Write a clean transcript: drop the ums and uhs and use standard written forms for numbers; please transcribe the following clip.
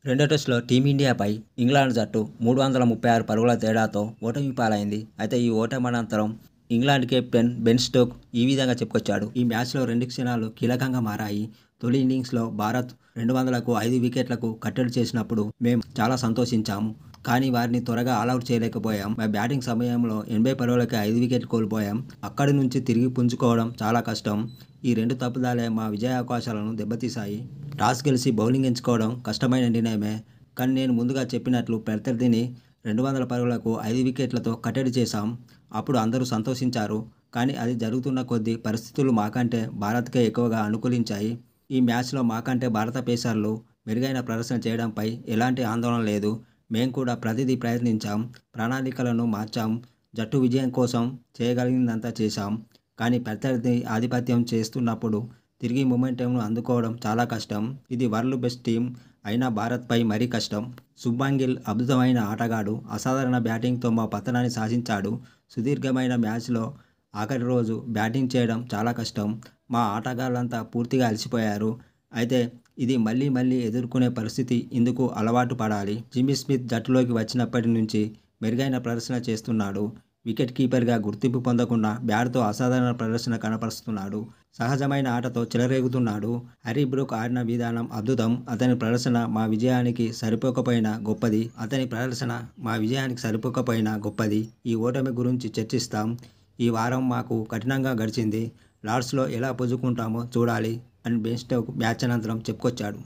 రెండో టెస్టులో టీమిండియాపై ఇంగ్లాండ్ జట్టు 336 పరుగుల తేడాతో ఓటమి పాలైంది. అయితే ఈ ఓటమి అనంతరం ఇంగ్లాండ్ కెప్టెన్ బెన్ స్టోక్స్ ఈ విధంగా చెప్పుకొచ్చాడు. ఈ మ్యాచ్లో 2 క్షణాలు కీలకంగా మారాయి. తొలి ఇన్నింగ్స్లో భారత్ 200కు 5 వికెట్లకు కట్టడి చేసినప్పుడు మేం చాలా సంతోషించాము. కానీ వారిని త్వరగా ఆలౌట్ చేయలేకపోయాం. మా బ్యాటింగ్ సమయంలో 80 పరుగులకే 5 వికెట్లు కోల్పోయాం. అక్కడి నుంచి తిరిగి పుంజుకోవడం చాలా కష్టం. ఈ 2 తప్పుదాలే మా విజయావకాశాలను దెబ్బతీశాయి. టాస్ గెలిచి బౌలింగ్ ఎంచుకోవడం కష్టమైన నిర్ణయమే. కానీ నేను ముందుగా చెప్పినట్లు ప్రత్యర్థిని 200 పరుగులకు 5 వికెట్లతో కట్టడి చేశాం. అప్పుడు అందరూ సంతోషించారు. కానీ అది జరుగుతున్న కొద్దీ పరిస్థితులు మాకంటే భారత్‌కే ఎక్కువగా అనుకూలించాయి. ఈ మ్యాచ్‌లో మాకంటే భారత పేసర్లు మెరుగైన ప్రదర్శన చేయడంపై ఎలాంటి ఆందోళన లేదు. మేం కూడా ప్రతిదీ ప్రయత్నించాం. ప్రణాళికలను మార్చాం. జట్టు విజయం కోసం చేయగలిగిందంతా చేశాం. కానీ ప్రత్యర్థి ఆధిపత్యం చేస్తున్నప్పుడు తిరిగి మొమెంటంను అందుకోవడం చాలా కష్టం. ఇది వరల్డ్ బెస్ట్ టీమ్ అయిన భారత్‌పై మరీ కష్టం. శుభ్మన్ గిల్ అద్భుతమైన ఆటగాడు. అసాధారణ బ్యాటింగ్‌తో మా పతనాన్ని శాసించాడు. సుదీర్ఘమైన మ్యాచ్‌లో ఆఖరి రోజు బ్యాటింగ్ చేయడం చాలా కష్టం. మా ఆటగాళ్లంతా పూర్తిగా అలసిపోయారు. అయితే ఇది మళ్లీ మళ్లీ ఎదుర్కొనే పరిస్థితి. ఇందుకు అలవాటు పడాలి. జిమ్మీ స్మిత్ జట్టులోకి వచ్చినప్పటి నుంచి మెరుగైన ప్రదర్శన చేస్తున్నాడు. వికెట్ కీపర్‌గా గుర్తింపు పొందకుండా బ్యాట్‌తో అసాధారణ ప్రదర్శన కనపరుస్తున్నాడు. సహజమైన ఆటతో చెలరేగుతున్నాడు. హ్యారీ బ్రూక్ ఆడిన విధానం అద్భుతం. అతని ప్రదర్శన మా విజయానికి సరిపోకపోయినా గొప్పది. ఈ ఓటమి గురించి చర్చిస్తాం. ఈ వారం మాకు కఠినంగా గడిచింది. లార్డ్స్‌లో ఎలా పుంజుకుంటామో చూడాలి అని బెన్ స్టోక్స్ మ్యాచ్ అనంతరం చెప్పుకొచ్చాడు.